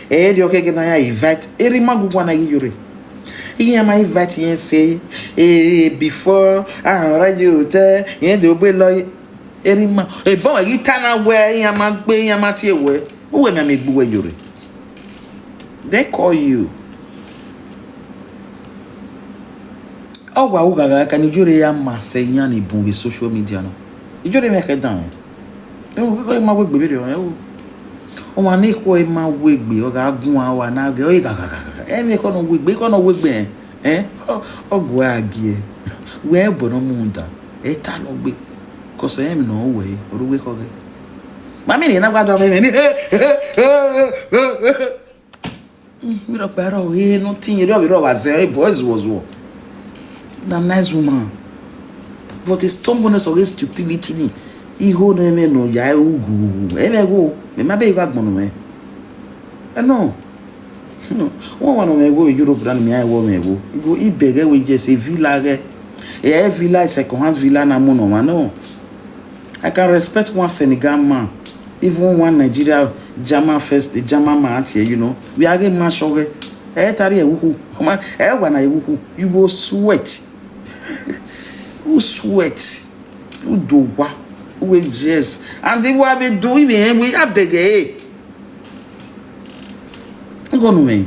di okay na ya invite eri magugwa na Iyore iye ma invite yen say before radio te yen de ogbe lo eri ma bon yi tana we yen ma gbe yen ma ti ewe we me megbu we Iyore they call you wa ugaga kan Iyore ya ma se yan ni bun with social media no Iyore me ke dan ko ma we gbe re o ma ni ko e ma we gbe o ga gun awa na ge o gaga me ko no we gbe ogwa agie we bono munda ta lo gbe ko se em no we oruwe ko ge ba mi ni na gba do me ni mi ro pero no tin ro wa ze boys was war that nice woman but the stubbornness of his stupidity ni iho na me no ya ugu me go me ma be gba gbonu me no one of me go Europe than me I wo me go ibege we just a villa ge a villa is second hand villa na mo no man no I can respect one Senegal man even one Nigeria German first the German man here you know we are getting match oge tari ewuhu man wa na ewuhu you go sweat who sweat who do wa who just and they wa be do even we abege ngonu me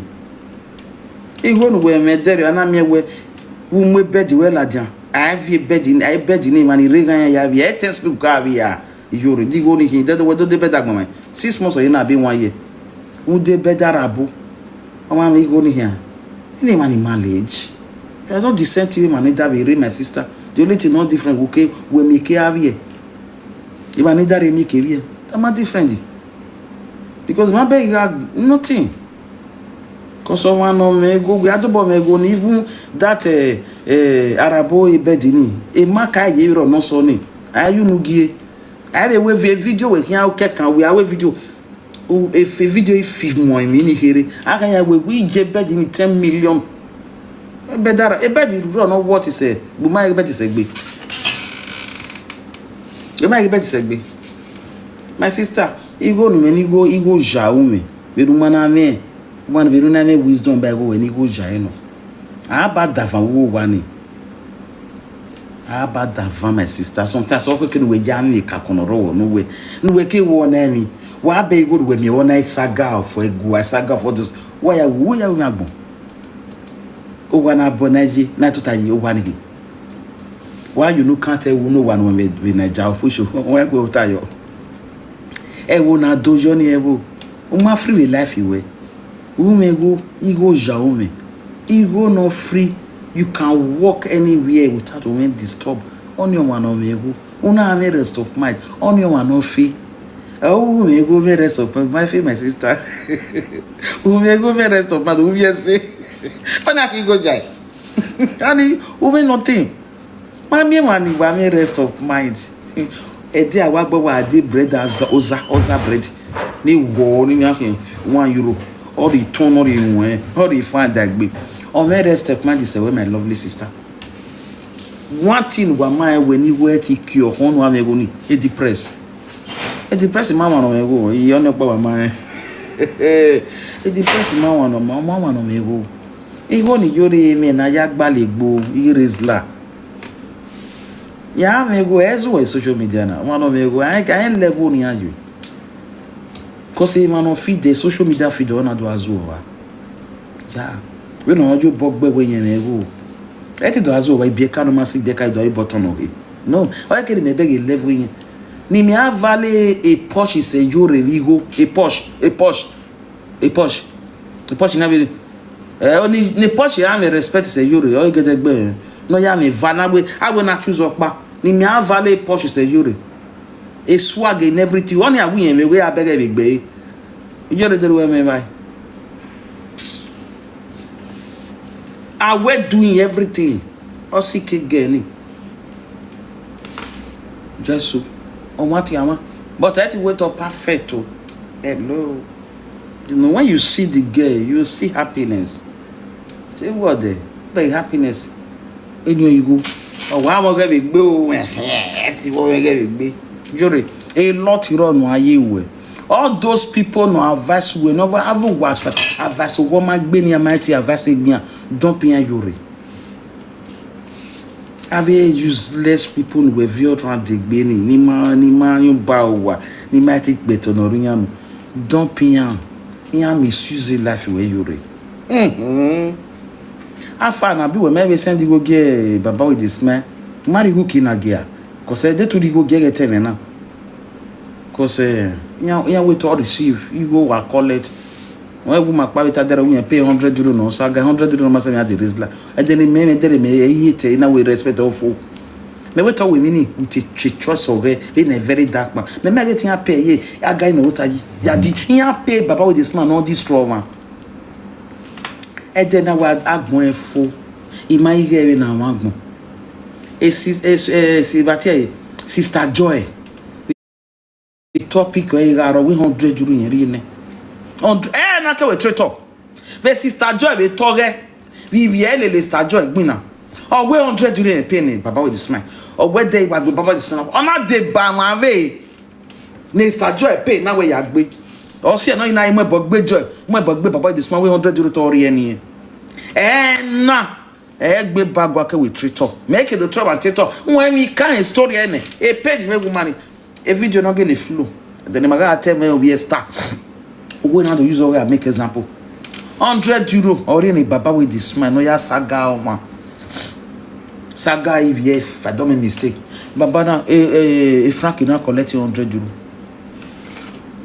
igonu we me dere na me we umwe bed we ladia I bed ni mani regan ya bi etens ku ka bi ya Iyore di go ni kin de we do de bed agbo 6 months or you na be 1 year who de bed arabo o ma me go ni here ni mani marriage I don't descend to you man that be my sister the only thing not different okay we make have here if I need that make here that ma different because my beg nothing. Cause someone no me go we adobo me go even that arabo ebedini e maka ye ro no so ni ayu nu gie I we video we kan kan we awe video o e fe video if mo mi ni here aka ya we je bedini 10 million bedara ebedi ro no what is bu ma ebedi segbe e ma ebedi segbe my sister igo nu me ni go igo jaou me be du mana me one very na me wisdom by go when he go jai no about davan wo wani about davan my sister sometimes so can we jam me ka konoro no we ke wo na mi wa be go we me wona saga for egu saga for this why wo ya we agbon o wa na bonaji na totayi o wani why you no can't tell no one when we na ja for show why go tayo e wo na dojo ni e wo o ma free life iwe Umego, ego jaume. Ego no free. You can walk anywhere without being disturbed. On your one omego. Una any rest of mind. On your one no fee. Oh, umego me rest of my fee, my sister. Umego me rest of mind. Uye say. Pana ki go jai. Ani, ume nothing. Mami mani wa me rest of mind. Ede awagbo wa ade bread oza bread. Ni wo ni akin €1. All the tone, all the find that big. On my rest of mind is away, my lovely sister. One thing was my when you were to cure on one agony, it depressed. It depressed mamma no go, you know about my it depressed mamma no mamma no me go. Ego ni Iyore me na yak balegbo, irisla. Ya me go as well social media na. One of me go, I can level ni you. Cause man on feed the social media feed on do as well. Yeah. We no you bogbe we yen go. Eti do as well we be no masi be ka do button o. No, why can me beg level yen. Ni me avale a Porsche is a Iyore ligo, a Porsche na be only ni Porsche ya me respect is a Iyore o get egbe. No ya me vana we I will not choose okpa. Ni me avale a Porsche is a Iyore. A swag in everything. Only a win, we are begging big bay. Iyore the way me by. We're doing everything. Or seek again. Just so. On what yama. But I wait up perfect. Hello. You know, when you see the girl, you see happiness. Say what there? By happiness. Anywhere you go. Oh, why am I going to go? Iyore a lot run aye we All those people no advice we never have watched advice woman gbeni amati advice gbia don't pay Iyore. Have useless people we view trying to gbeni ni ma you bawa ni ma take better no rian don't pay yan misuse life we Iyore. Afa na bi we maybe send you go get baba with this man marry who kina gear cause they to go get tell now cause you wait to receive you go wa collect when woman pa wita there we pay 100 euro no saga 100 euro ma say me the risla and then me there me yete na we respect of me wait we mean with a choice of in a very dark man me get here pay ye a guy no what ya di here pay baba with this man all this trauma and then na wa agbon efo imaige na wa agbon sister Joy the topic are 100 euro yen ne na ke we traitor ve sister Joy we toge we le sister Joy gbina o we 100 euro yen pay baba with the smile o we dey wa baba with the smile o na dey ba ma ve ne sister Joy pay na we ya gbe o se na ina mo gbe Joy mo gbe baba with the smile we 100 euro to ori eni na gbe bagwa ke we traitor make the trouble traitor when we can story ene a page me woman a video no get the flow then the maga tell me we start we now to use all make example 100 euro or any baba with this man no ya saga o man saga if I don't make mistake baba na Frank na collect 100 euro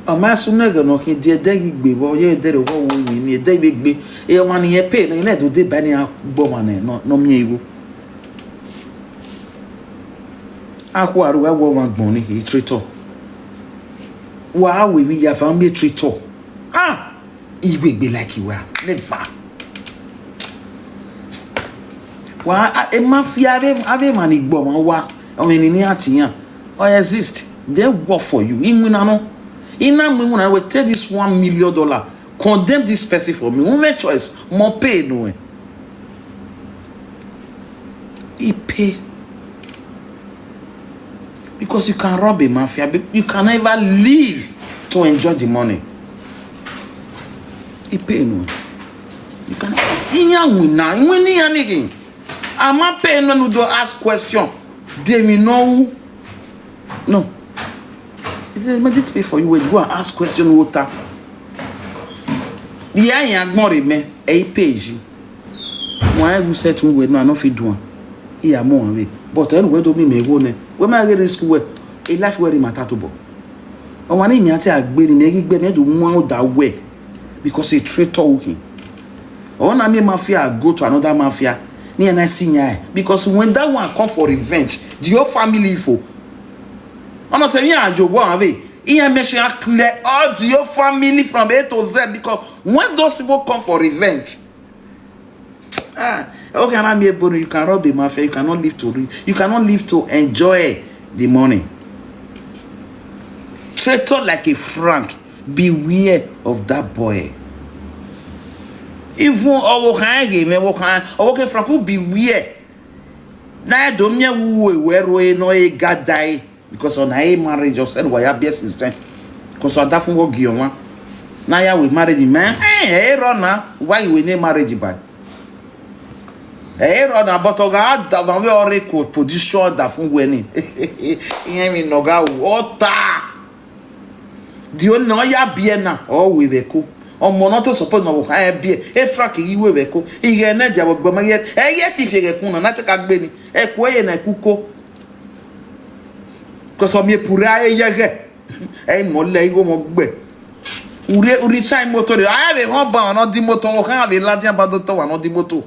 ama sunega no ke de gbe bo ye de wo wi ni de gbe e wan ye pay na do de ba ni agbo man no mi ewo akwa ru wa wan gbon ni traitor wa we mi ya family traitor igbe like you are never wa e mafia ave man igbo man wa o me ni atiyan o exist they work for you inwina no ina me when I will take this $1 million condemn this person for me woman choice more pay no he pay because you can rob a mafia you can never live to enjoy the money he pay no you can wina when you anything I'm not paying no do ask question they me know no it pay for you when you go and ask question water the aya agbon me e page why you say to we no I no fit do am e am on we but anyway do me go ne we ma get risk we a life where matter to bo o wa ni mi ati agbe ni me gbe me do mu da we because a traitor working o na me mafia go to another mafia ni na sinya because when that one come for revenge the your family for on say me ajobo ave he mention clear all your family from A to Z because when those people come for revenge okay I'm here but you cannot be mafia you cannot live to enjoy the money traitor like a Frank beware of that boy even our hang me okay Frank will beware na do me we no e god die because on a marriage or send why be system because on that fun go gi on na ya we marriage man run na why we need marriage by run na but oga da we already position that fun we ni yen mi no ga ota di o no ya bie na o we be ko omo no to support no ha bie e Frank yi we be ko ige na ja gboma ye ti fi ge kun na te ka gbe ni e ko ye na kuko because of me pura yege e mo le go mo gbe uri sai motor I have a ba no di motor o kan be la dia ba do to wa no di motor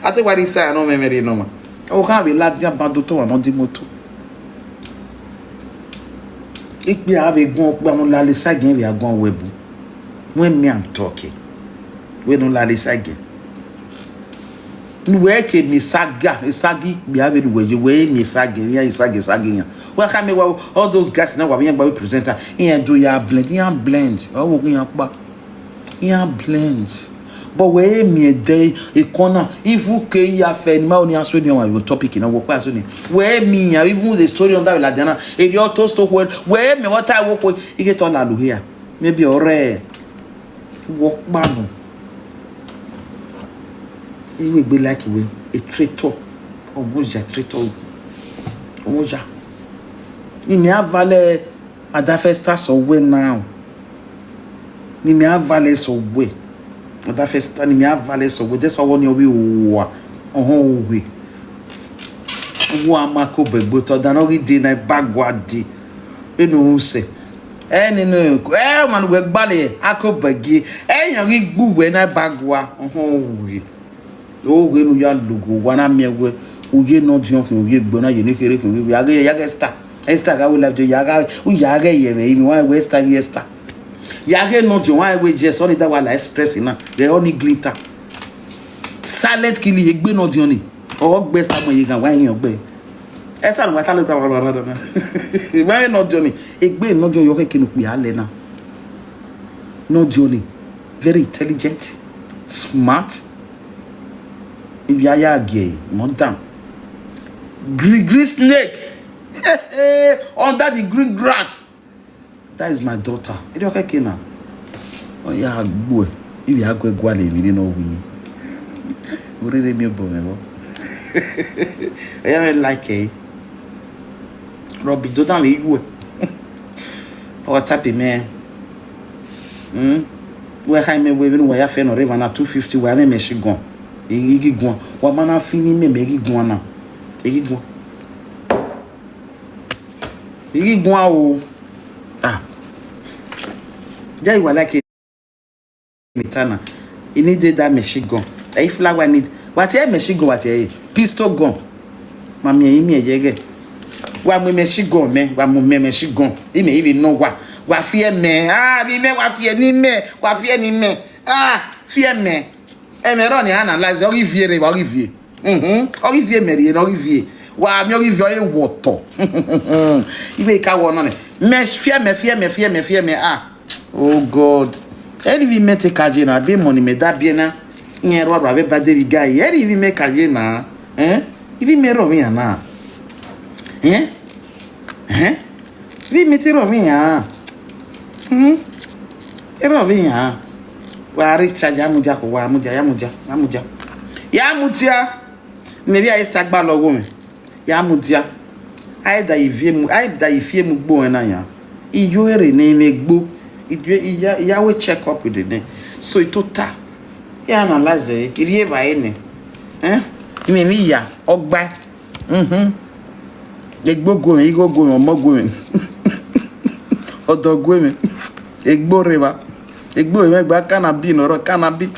ate wa ri sai no me no ma o kan be la dia ba do to wa no di motor ikpe ave gun pe mo la le sagen we agbon webu when me am talking we no la le sagen we ke mi saga isagi bi ave we mi sage ya isage sage we ka me all those guys now we be presenter here do ya blend oh we yan pa yan blend but we me day a corner if you ke ya fe ni ma oni aso ni on topic na wo pa aso ni we me ya even the story on that ladana e your to stop we me what I work with e get on alu here maybe ore work man e we be like we a traitor omoja traitor omoja ni me avale adafesta so we now ni me avale so we adafesta ni me avale so we that's why one we wa we wa mako begbo to dan ori dey na bagwadi enu se eni no man we gbale akobagi eyan ri gbuwe na bagwa we o we nu ya logo wana mewe uye no dion fun uye gbona ye ni kere kun we ya star Esther ga we live yaga u yaga yeme mi wa we star Esther yaga no dion wa we je Sonia that Wahala express na the only glitter silent killing egbe no dion ni o gbe star mo ye gan wa yin ogbe Esther wa ta lo gba na wa no dion ni egbe no dion yo ke kinu pe ale na no dion ni very intelligent smart yaya gay modern green snake under the green grass. That is my daughter. It okay kina. Oh yeah, boy. If you are going gwale mi no we. Uri me bo me bo. I like it. Robbie do dan le igu. Power tap me. We ha me we no ya fe no river na 250 we me shi gon. Igi gon. Wa mana fini me igi gon na. Igi gon. Igi gon o. Jai Wahala ke mitana. You need that machine gun. If flower need what here machine gun what here? Pistol gun. Mami imi ejege. Wa mu machine gun me, wa mu me machine gun. Imi even know wa fear me. Bi me wa fear ni me, wa fear ni me. Fear me. E me ro ni analyze Olivier re Olivier. Olivier me Olivier. Wa mi Olivier e woto. Ibe ka wo no ne. Me fear me. Oh God. Eri vi mete kaje na be money me da bien na. Nyero aba be ba de guy. Eri vi me kaje na. Ivi me ro mi na. Vi mete ro mi ya. Ero vi ya. Wa ri chaja muja ko wa muja. Ya mutia. Me bi a istagba logo me. Ya mutia. Ai da ifie mu gbo na ya. Iyore na me gbo. Iya we check up with it. So it total. Ya analyze it. Iri eva ene. Mi ya ogba. Egbo go igo go omo go. Odo go me. Egbo reba. Egbo me gba cannabis no ro cannabis.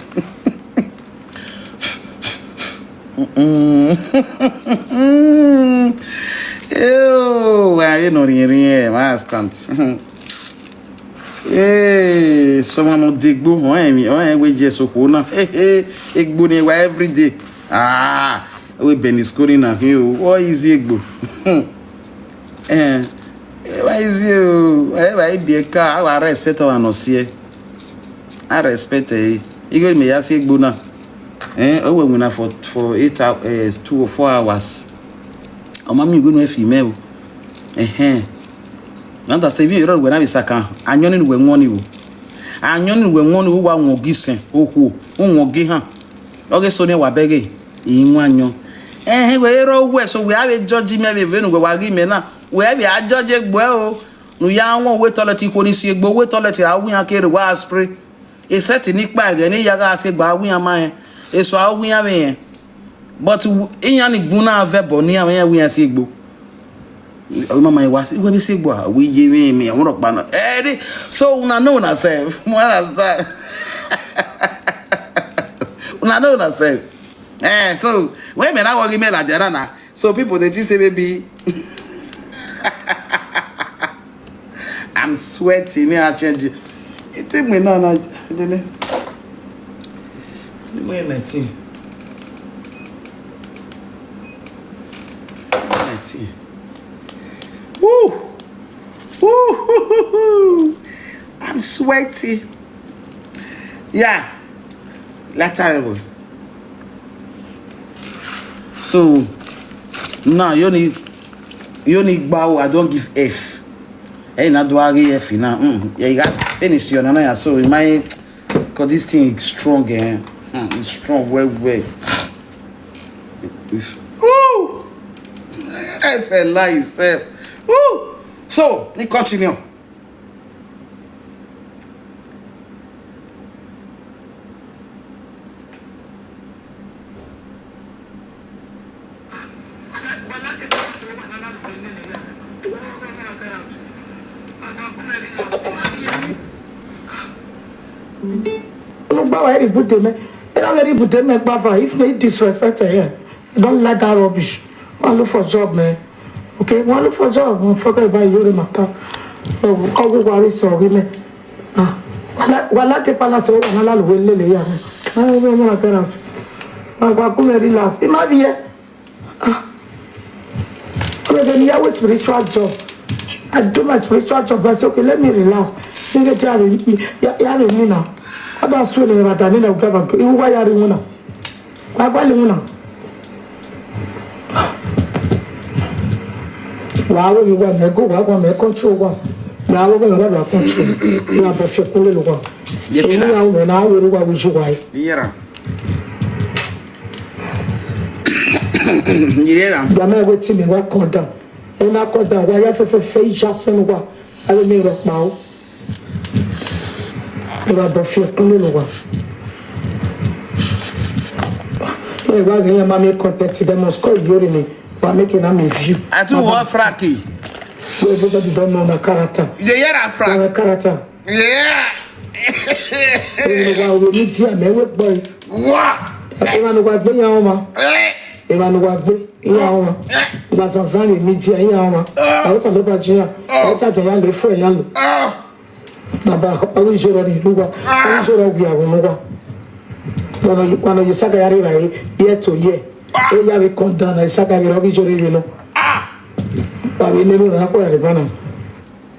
Wa no rin ma stand. Someone no digbo we je soko na egbo ni wa every day we beniscori na here what is egbo why is you why be ka I respect our no see I respect you go me ya say egbo na we na for 8 hours 2 or 4 hours o mami go no female Nanda Stevie Iyore we na bisaka anyoni we nwoni wo wa nwogisen ohu nwоги ha oge Sonia wa bege inwa anyo we ro we so we have judge me be venu we wa ri me na we be a judge egbo o nu ya won we toilet ko ni si egbo we toilet awun ya kere wa spray e set ni pa ge ni ya ga se gba awun ya ma e so awun ya me yen but iyan ni gun na vebo ni awun ya wi ya si egbo mama was we be say gbo we ye me won ropa na so una know na self mo understand una know na self so when me na worry me la jara na so people they think say baby I'm sweating me I change it take me now na dele me 19 Woo! I'm sweaty. Yeah. Later. So now you need bow. I don't give F. Hey, not do I give F now? Yeah, you got finish your nana. So in my, cause this thing is strong, eh? It's strong, well. Ooh, I felt like itself. Ooh. So we continue. If they disrespect her, don't let that rubbish. One look for job, man. Okay, one look for job. One forget about Iyore matter. All we worry sorry, man. Wala ke pala so wala lo lele ya. Ah, we na kara. Ba ku me relax. Ima vie. I'm going to spiritual job. I do my spiritual job. I say, okay, let me relax. You have me now. About swimming about that, you get you why are you now? Why you now? Wow, you want me go? I want me control one. Now we're going to control. You have a few little one. You know, and I will go with you. Why? Yeah. Yàmẹ́ ẹ̀wẹ̀ tí mi wá kàn dán ẹ̀ náà kàn dán wáyé fẹ́fẹ́ ìjà sínú wa ẹ̀rọ mi rẹ̀ pa ó ẹ̀rọ àdọ̀fẹ́ ẹ̀kún nínú wa. Ẹ̀ wá gẹ̀yẹ́ máa ní content dem must call Iyore ni wà making am a view. I do what Frankie. So everybody don't know my character. You hear that, Frank? My character. Yeah. Ẹ̀rọ wa wo ní díẹ̀ mẹ́wẹ́ gbọ́ yìí. What? Ẹ̀rọ wa gbé yẹn ọmọ. Ẹ̀rọ wa gbé yẹn ọmọ. Ìgbà zanzan lè ní díẹ̀ yẹn ọmọ. Àwọn sàlẹ̀ bá jẹ́ yàn. Àwọn sàjọ yà lè fún ẹ̀yà lò. Bàbá àwọn ìṣòro rẹ̀ ìlú wa. Àwọn ìṣòro wí àwọn wa. Wọn yóò sága yàrá ìrà yẹ tó yẹ. Ó yà wí kàn dáná ìsága yàrá ìṣòro ìrìn lọ. Bàbá ilé ló rà kó ẹ̀rẹ̀ bá náà.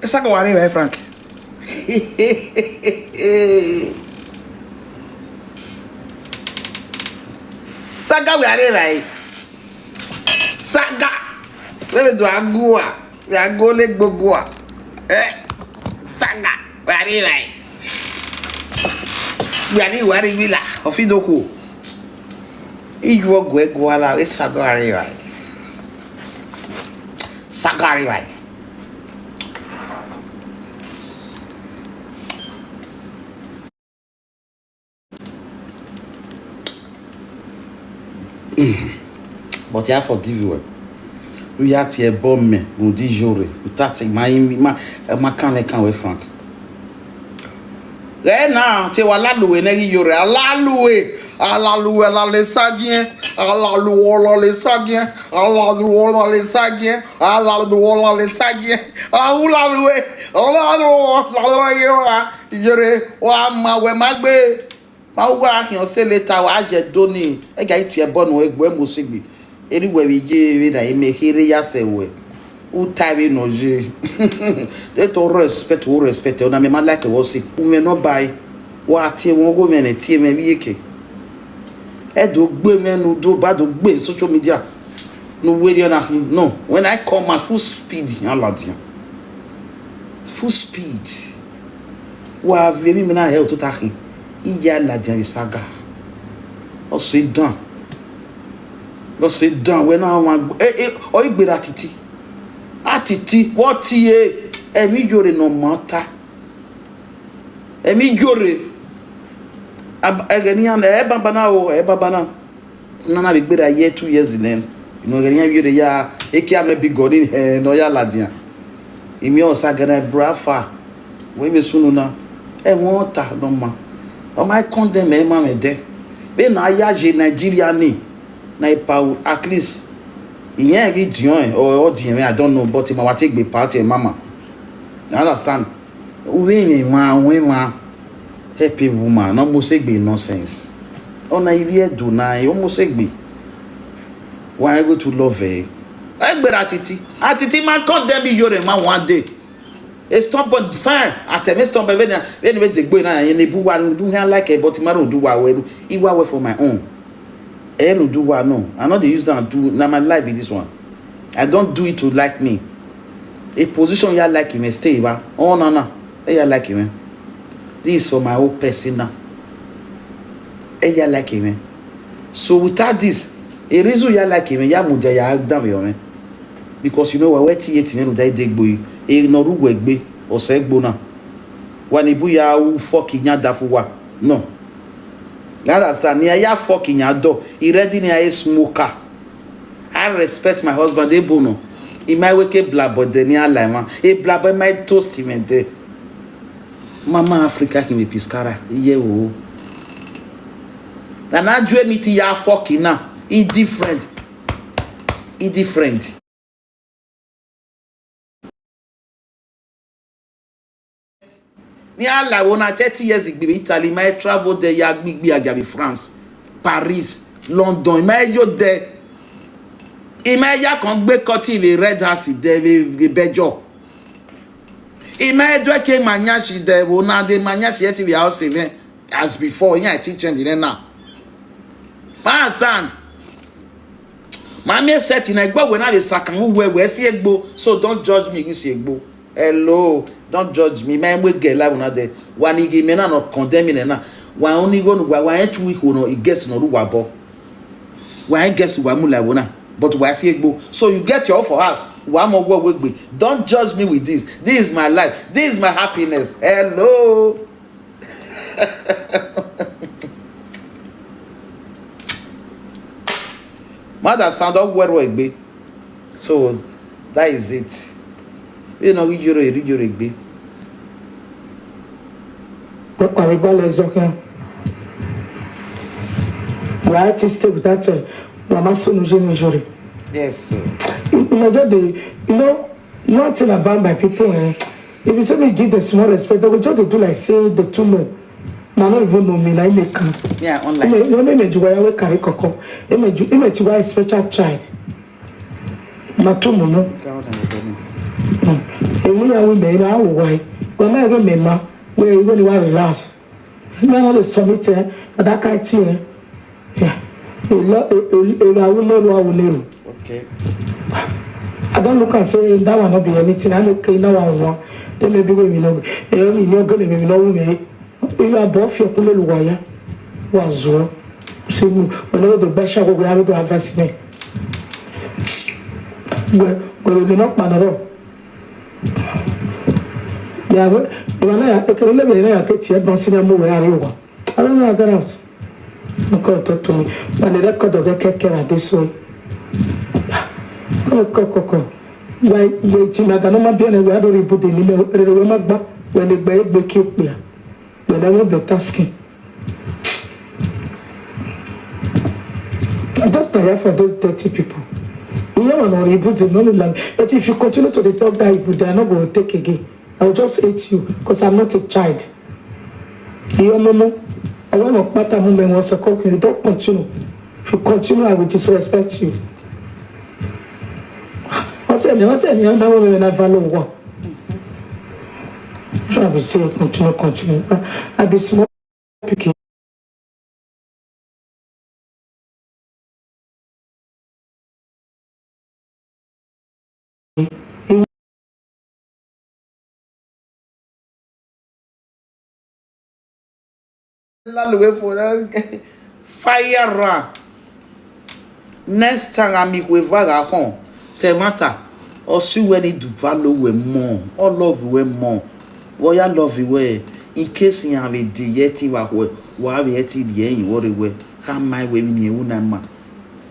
Ìsága wà ní ìrà Frank. Saga we are right. Saga. We do agua. We ago le gbogbo. Saga we are right. We are worry wila ofidoko. Ijo go egwala we saga are right. Saga are right. But I forgive you. We are here bomb me, on dit Iyore. Without my can we Frank. Right now, te wala loué ne Iyore, ala loué la le sagien, ala loué la le sagien, ala loué la le sagien, ala loué la le sagien, ala loué Iyore, wa ma we magbe. Ma wa ki on se leta wa je doni e ga iti e bonu egbo emosegbe eriwe we je na emekire ya sewe u tabi no je de to respect ona me ma like wo se u me no bai wa ti won go me ne ti me bi eke e do gbe menu do ba do gbe social media no we dey na no when I come at full speed yan ladian full speed wa vemi me na he o to ta kin iya la dian saga o se dan we na wan o igbera titi atiti what ye emi Iyore no mata emi Iyore agani an e baba na na be gbera year 2 years then you know agani Iyore ya eki ame bi godin no ya la dian emi o saga na brafa we be sunu na e won ta no ma o my condemn e ma me de be na ya je Nigeria ni na ipa at least iyan ri dion or diyan I don't know but ma wa take be party mama you understand we me wa happy woman no mo segbe nonsense ona ibi edu na o mo segbe why go to love her egbera atiti ma condemn Iyore ma one day A stubborn fine. At a stubborn when they go na and bu one do like a but tomorrow do wa we iwa for my own. I don't do what no. I know they use that and do now my life is this one. I don't do it to like me. A position you like him, stay ba. Oh no. You like him. This is for my own person now. You like him. So without this, a reason you like him, ya muja ya down with me. Because you know what 88 men die dig boy. E no ru wegbe o se gbo na. Wa ni bu ya u fucking ya dafuwa. No. You understand? Ya fucking ya do. He ready ni a smoker. I respect my husband. They bono. He might wake a blab, but then ya like man. A blab might toast him and day. Mama Africa can be piscara. Yeah, oh. And I dream it ya fucking now. He different. He different. Ni ala wona 30 years ago Italy, my travel there ya big agabi France, Paris, London. My yo there. Imaya kan gbe koti le red house there we bejo. Imaya do ke manyashi there wona de manyashi yet we house even as before. Yeah, teach and now. Understand? Mama said in egbo when I be sakan we see egbo, so don't judge me you see egbo. Hello, don't judge me. My we get like una there. One igi me na not condemning na. One only go one 2 week no it gets no ruwa bo. One gets to wamu like una. But we see egbo. So you get your for us. One more go we. Don't judge me with this. This is my life. This is my happiness. Hello. Mother sound up where we be. So that is it. You know, Iyore be. Why to stay with that Mama Sonia Iyore? Yes, sir. You know, nothing about my people. If you say me give the small respect, they will just do like say the two no. I don't even know me. I make yeah, online. No, me do I carry coco. Me do a special child. Not two no. And we are women, our way. When I get men now, where you really want to relax. You know, the summit, that kind of thing. Yeah. Okay. I don't look and say that will not be anything. I look in that one. Then maybe we know. You know, going to know me. You are both your little wire. Was well. So, whenever the best shall we have to advance me. Well, we do not man at all. Yeah, when I can live in a kitty, I don't see them move where you are. I don't know how to get out. You can't talk to me. When the record of the care this way. Coco. Why, waiting at another being a way to put in email when the baby killed me. When I won't be tasking. I just tired for those dirty people. You know, I'm not able to know land. But if you continue to the top guy, they are not going to take again. I will just hate you because I'm not a child. You know, I want to matter moment once a couple. You don't continue. If you continue, I will disrespect you. What's any other woman I value one? I will say continue. I be small picking. Fire. Next time I meet with Vagahon, Temata, or see when it do value we more, or love we more. What you love we in case you have a diety, what have you the end, what we come my way in your own.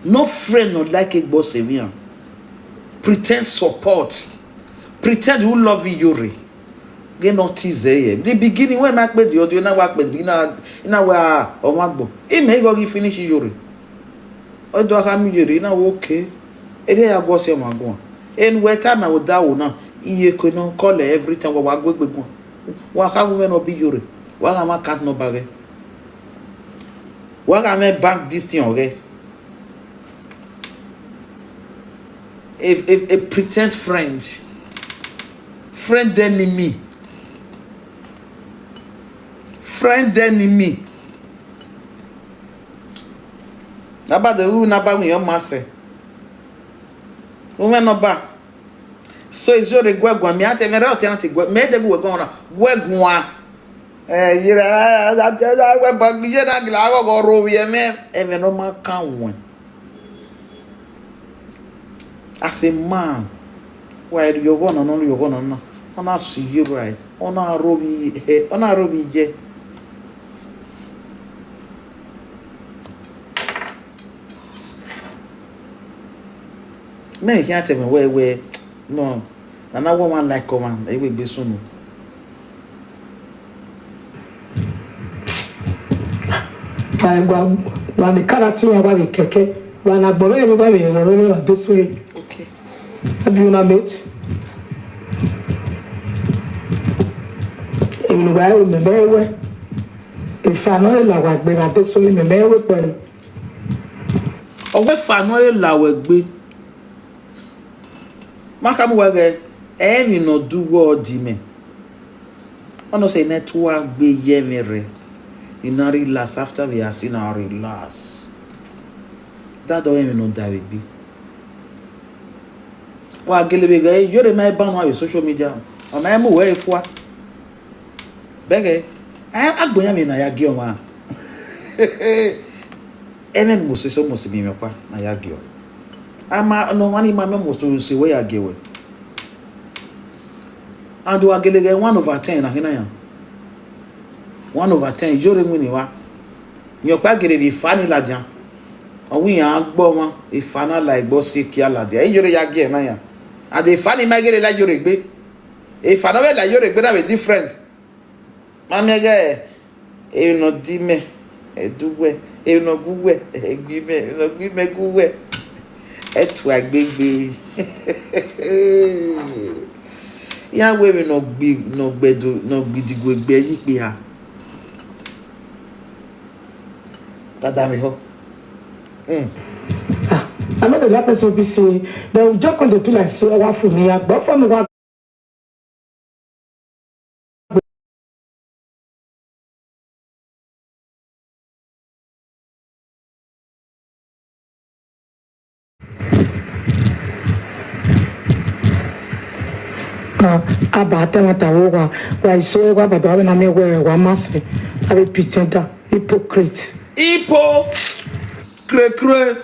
No friend, not like a boss, pretend support, pretend who love Iyore. Get notice there. The beginning when I played the audio, now work with me now. Now we are on one book. It may go finish Iyore. I do have Iyore now. Okay. And then I go see my go. And where time I would down now. You can call every time we go. What have we not be Iyore? What am I can't no bag? What am I bank this thing okay? If a pretend friend friend enemy. Friend enemy. Naba the who naba when your master. Woman no ba. So is your gwagwa me ate me route ante gwa me de gwagwa na gwagwa. Yira that bag ye na gla go ro we me e me no ma kan won. As a man, why you go no you go no. Ona see you right. Ona robi je. Me can't tell me where no. And I want one like command. It will be soon. When the character about the keke, when I believe everybody is already this way. Okay. Have you not met? In where we may if I know like we are this way, we may well. Oh, if I know like we Makamu wage emi no do what di me. Ono say network be yemere. You not relax after we are seen our relax. That don't even know that will be. Wa gelebe ga Iyore my ban wa social media. O na emu we ifwa. Bege agbonya me na ya gi o ma. Enen mo so mo bi me pa na ya gi o. Ama no one my memo to say where I get. And do I get 1/10 na hina ya. 1/10 Iyore mu ni wa. Nyo pa gere bi fani lajan. Owi yan gbo won ifana la igbo si ki alaje. Iyore ya ge na ya. And the fani ma gere la Iyore gbe. Ifana we la Iyore gbe na be different. Mami ge e no di me e duwe e no guwe e gbi me no gbi me guwe. Etu agbegbe ya we no gbedo no gbidigo egbe yi pe ha pada mi ho I know the person be say they will just on the do like say wa for me but for me wa abata matawoga wa isoga badawe na mewe wa mase abi pitenda hypocrite ipo kre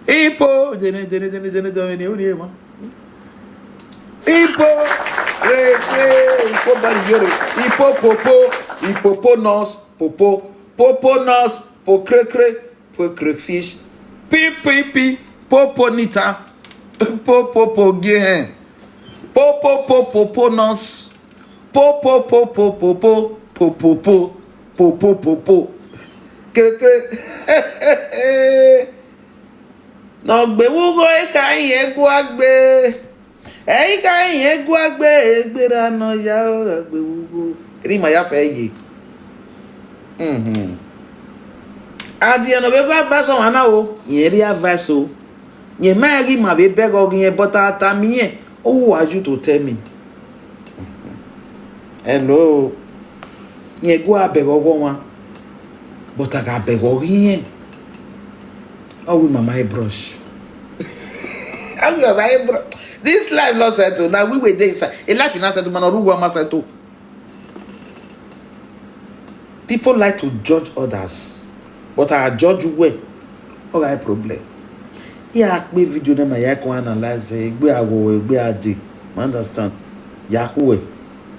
ipo dene domini uri ma ipo kre ipo bari Iyore ipo popo popo nos po kre fish pi popo nita popo gehen popo nos popo kre no gbe wugo e ka yin egu agbe e ka yin egu agbe egbera no ya o gbe wugo ri ma ya fe ye adi no be go advice on na o yin ri advice o yin ma ri ma be beg o yin but ata mi yen o wa you to tell me hello yin go abeg owo wa but aga beg o yin oh with my brush how you my brush this life lost settle now we were there inside a life in settle man oru wa settle people like to judge others but I judge well all right problem ya pe video na ya ko analyze egbe awo egbe ade understand ya ko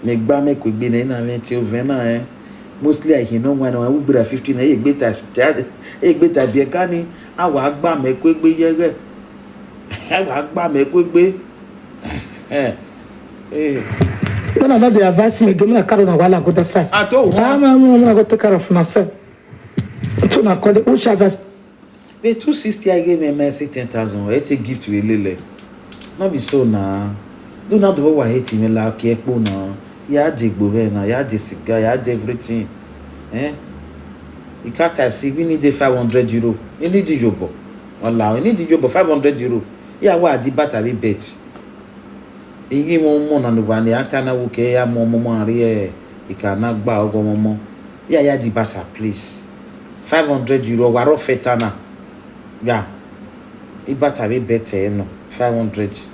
me gba me ko gbe na na ti o ven na mostly I know when I will be 15 egbe ta bi e ka ni awa agba me ko gbe yere awa agba me ko gbe when I love the advice me give me a car na wala go that side at all I'm go take care of myself to na call who shall advice the 260 I gave me 10,000 it's a gift to Lele not be so na do not do what hate me like epo na ya digbo be na ya di cigar ya di everything you can't see we need €500 you need the job wala we need the job €500 ya wa di battery bet igi mo na no ba ni ata na wo ke ya mo ari e ka na gba ogo mo ya di batter please €500 waro fetana ya i battery bet no 500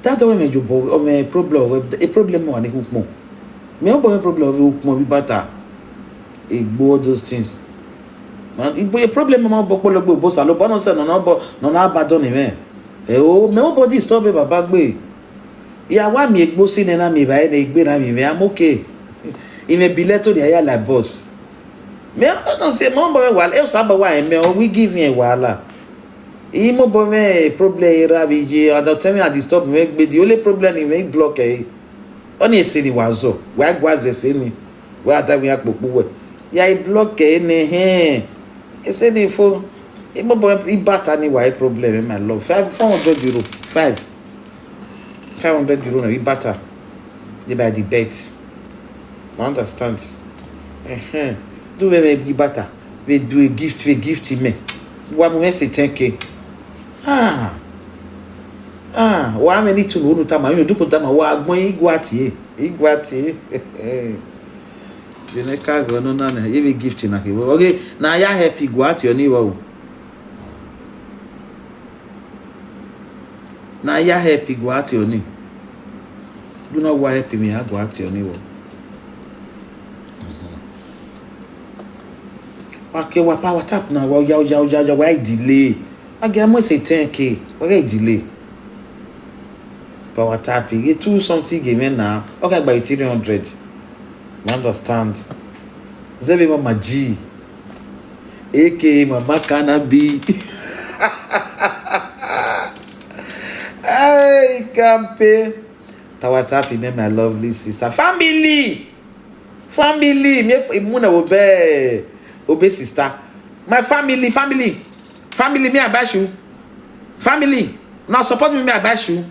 that way me jobo o me problem wa ni hukmo me o bo problem hukmo bi batter igbo those things man igbo a problem ma bo pologbo bo salo bono se no na abadon ni me o me o body stop e baba gbe ya wa mi egbo si na mi ba e na igbe na mi me am okay ime bileto ni aya like boss me no say mo bo wa e so aba wa me o we give me wahala e mo bo me problem era bi je and tell me I disturb me gbe the only problem in me block e oni se ni wazo wa gwaze se ni wa da wi apopo we ya e block e ne he e se ni fo e mo bo e bata ni wa e problem my love €400 €500 na e bata dey by the bet I understand do we be bata we do a gift me wa mo say 10k wa me ni tu no ta ma yo du ko ta ma wa agbon igwati the neka go no na e be gift na ke okay na ya help igwati oni wo na ya help igwati oni do not wa help me agwati oni wo okay wa power tap na wa ya wa delay again mo say 10k wa delay power tap e two something game now okay by 300 you understand zebe mama G aka mama cannabis hey campe power tap me my lovely sister family me imuna obe sister my family me abashu family now support me abashu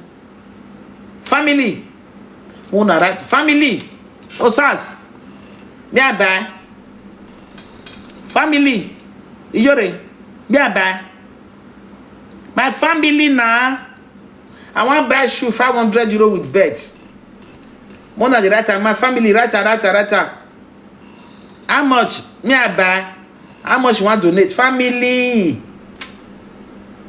family una right family osas me aba family Iyore me aba my family na I want buy shoe €500 with bet more than the right my family right how much me I buy how much you want to donate family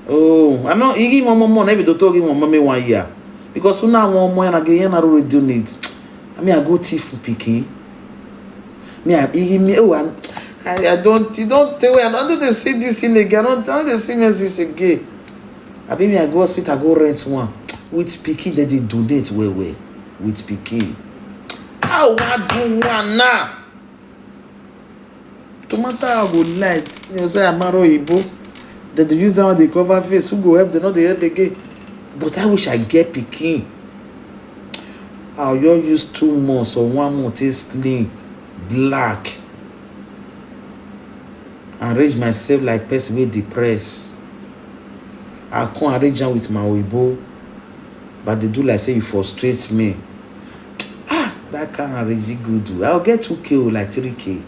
oh I know you give more na be to give me 1 year because una one more na get na already donate I mean I go thief pikin me I give me oh I don't you don't tell me I don't dey see this thing again I don't dey see this again I be me I go hospital go rent one with pikin that they donate well with pikin how I do one now tomato I go like you know say amaro ibo that they use that one they cover face who go help they not they help again but I wish I get pikin I'll use 2 months or 1 month is clean black arrange myself like person wey depressed I can't arrange am with my oyibo but they do like say you frustrate me that kind of arrange good I'll get 2k like 3k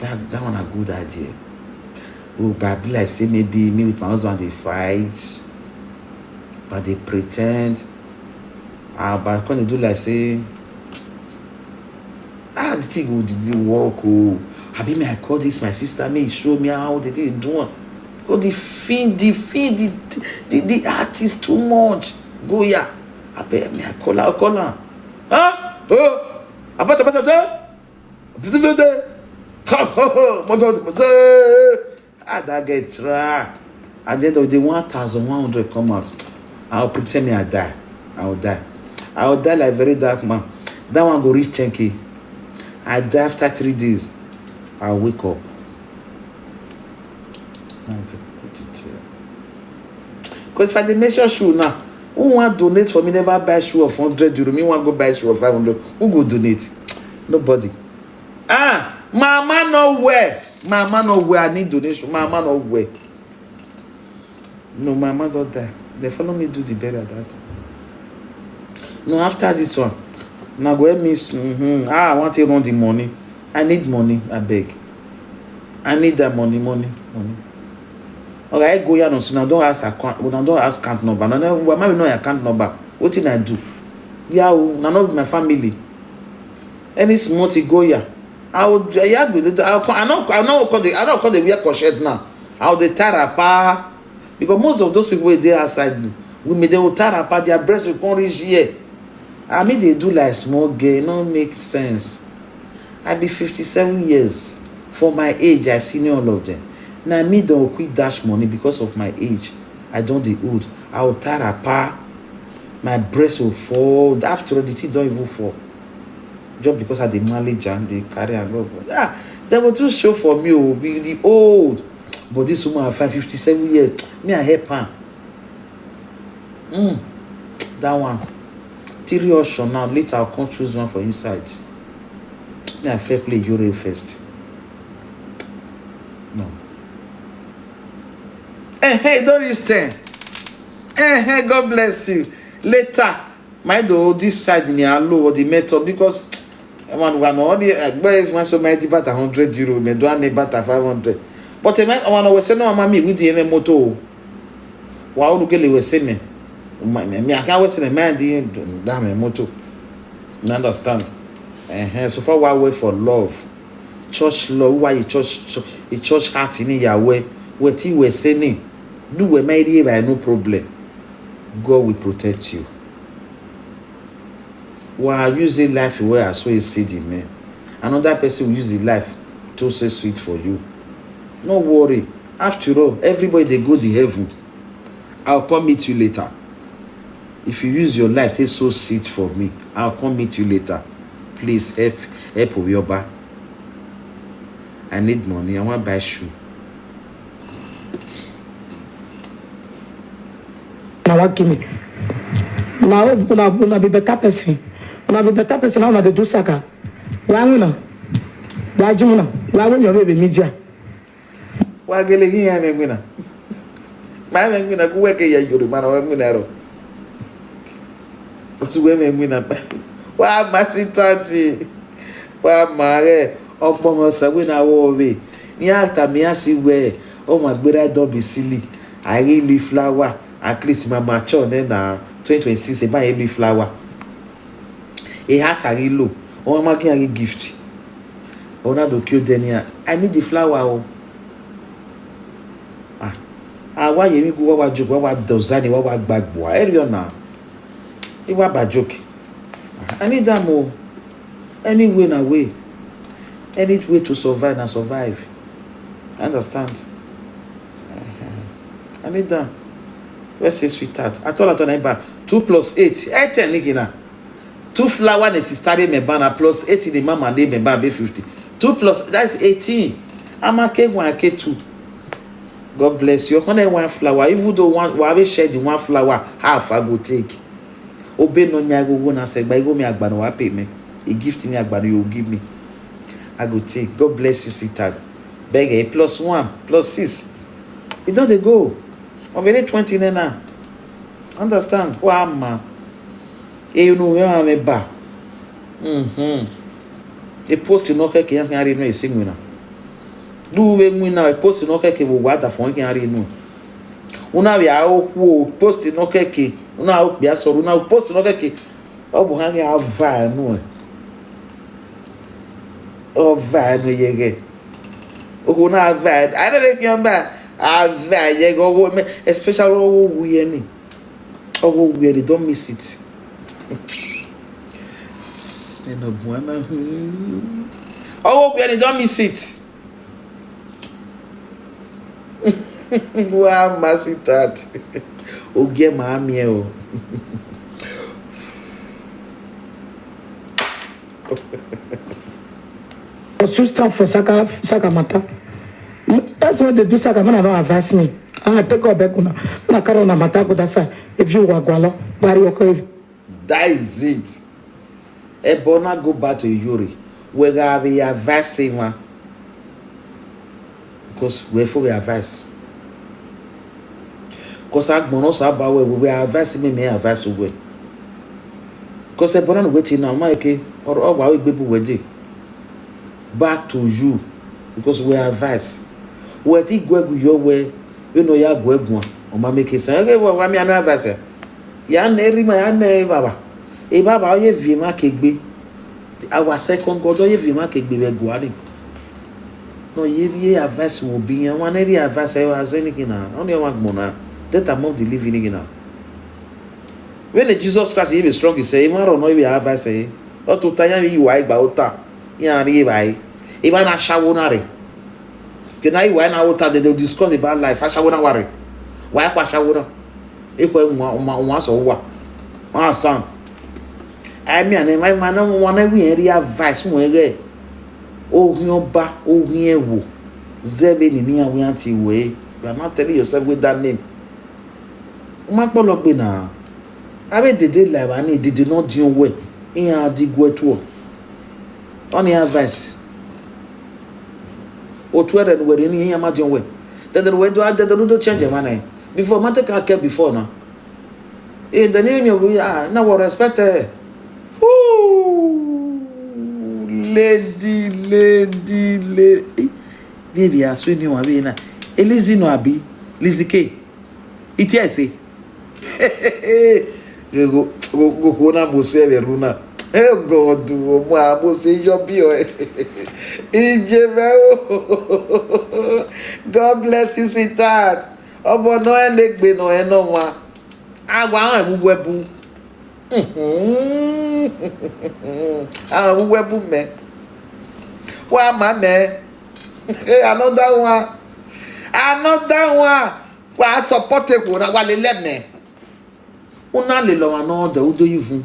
that one a good idea oh but I be like say maybe me with my husband they fight but they pretend but when they do like say the thing go work oh I be me I call this my sister me show me how they did do it because the artist too much go here I be me I call her abata that get try and then the 1,100 come out I'll pretend me I die I'll die like very dark man that one go reach 10k I die after 3 days I'll wake up because if I measure shoe now who want donate for me never buy shoe of €100 me want go buy shoe of 500 who go donate nobody mama no wear I need donation mama no wear no mama don't die they follow me do the burial that time no after this one now go help me I want to run the money I need money I beg I need that money Okay, I go here no so now don't ask account, we don't ask account number. Now we might know your account number. What thing I do? Yeah, now not my family. Any small thing go here. I would yeah, I don't call the wear crochet now. I would tie apart because most of those people were there outside women they will tie apart their breasts will come reach here. I mean they do like small girl, it don't make sense. I be 57 years. For my age, I senior all of them. Now me don't quick dash money because of my age. I don't the old. I will tie apart. My breast will fall. After all, the teeth don't even fall. Just because I the mileage and the carry and go. Yeah, they will too show for me. Oh, be the old. But this woman I find 57 years. Me I help her. That one. 3 years from now, later I'll come choose one for inside. Me I fair play Iyore first. No. Hey, don't reach 10. Hey, God bless you. Later, my do this side in the low or the method because one all the if one so mighty about 100 euro, me do an about 500. But one always say no mommy with the moto. Wow, look at we say me. Me I can't say man the damn moto. You understand? So far we wait for love. Church love, why a church heart in Yahweh, what he was saying, do we made it no problem. God will protect you. While using life where I saw a seed in me, another person will use the life to say sweet for you. No worry. After all, everybody they go to heaven. I'll come meet you later. If you use your life to sow seed for me, I'll come meet you later. Please help your back. I need money. I want to buy shoe. Now what give me? Now una be better person. Una be better person. Now una dey do saka. Why una? Why jumuna? Why when you be media? Why gele gi ya menguna? Ma menguna ku weke ya Iyore mana menguna ro. Otu we menguna. Wa masitati. Wa mare. Ogbon sawe na wo we ni ata mi asiwe o ma gbera do bi sili ayi li flower at least my mature na 2026 e ba e li flower e hat ari low o ma kin ari gift o na do kill denia I need the flower o wa ye mi go wa joke wa dozani wa gbagbo eri ona e wa ba joke I need them o anyway na way. Any way to survive and survive. Understand? I need that. Let's say sweetheart. I told her 2 plus 8. 10 ligina. 2 flower is starting me banner plus 8 in the mama and me banner 50. 2 plus that's 18. I'm a K1 K2. God bless you. Only one flower. Even though we have shared the one flower, half I will take. Obey no nyago go na say, "By go me agbano wa pay me. A gift in agbano you will give me." I go take. God bless you, sweetheart. Beg a +1, +6. It don't they go. Of any 20 now. Understand? Wow, man. You know where I'm a bar. A post in okay can carry no sing winner. Do we now a post in okay will water for carry no. Una we are post in okay. Una be a so now post in okay. Oh, hang out vile no. Oh, bad no yege. Oh, na bad. I don't think you're bad. Bad yege. Especially oh we oh we don't miss it. Oh we don't miss it. Wow, massive that. Oh get my meal. Sustain for saka mata. That's what they do saka man don't advise me. Take up back na carry na mata go that side. If you wa gwalo, bari okay. That is it. Ebona go back to Iyore. We have a advice one. Because we for advice. Because I don't know about we advise me advice we. Because Ebona no waiting now, my okay, or why we people we back to you because we advise. We think go your way. we no ya go egun o ma make sense okay wa mi anu advice ya na eri ma ya na baba e baba o ye vie ma kegbe our second god o ye vie ma kegbe be go ari no ye advice wo bi yan wa na eri advice e wa ze ni kina on ye wa gbona that amount the living ni kina when Jesus Christ he be strong he say ma ro no be advice e o to tanya mi wa igba o ta yan ri bai e ba na shawo na re ke na iwa na o ta they discuss about life ashawo na ware wa kwa shawo na e ko nwa so wa understand I mean my man one we area advice mo ege ohun oba ohun ewo zebe ni an we anti we you are not telling yourself with that name ma polo gbe na abe dede life ani did not deal well in adigwe to on the advice o to and we ni yan ma deal well then we do change man before man take care before na the name of we na we respect lady baby aso ni wa be na elizi no abi lizike iti I say go na mo se be runa god o mo se yo bi o ije God bless you sweetheart obo no elegbe no eno wa agwa an ebubu webu me wa ma me another one wa support e ko na wa le me una le lo na odo udo yivu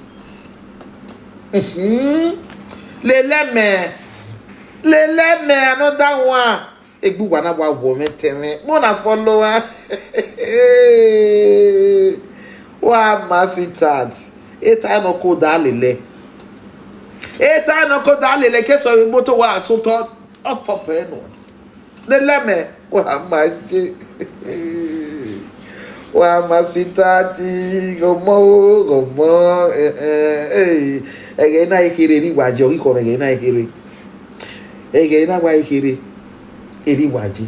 le me another one egbu wa na wa wo me teme mo na follower wa ma sweetheart eta no ko dalele ke so moto wa so to opope no le me wa ma je wa ma sweetheart gomo ege na ikire ri waje ori ko ege na ikire wa ikire eri waje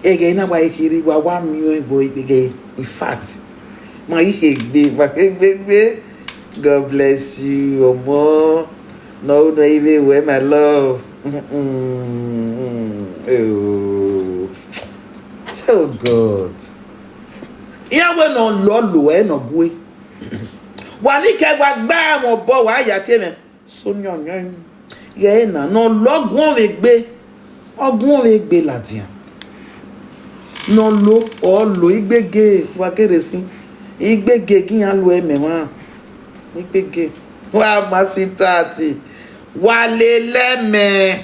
ege na wa ikire wa mi ego ige in fact my igbe God bless you omo no even where my love oh so good ya we no lolo e no gwe wa ni ke gba gba mo bo wa ya teme Sonia yan ye na no logun we gbe ogun we gbe latian no lo o lo igbege wa kere si igbege ki an lo eme wa igbege wa ma sitati wa le leme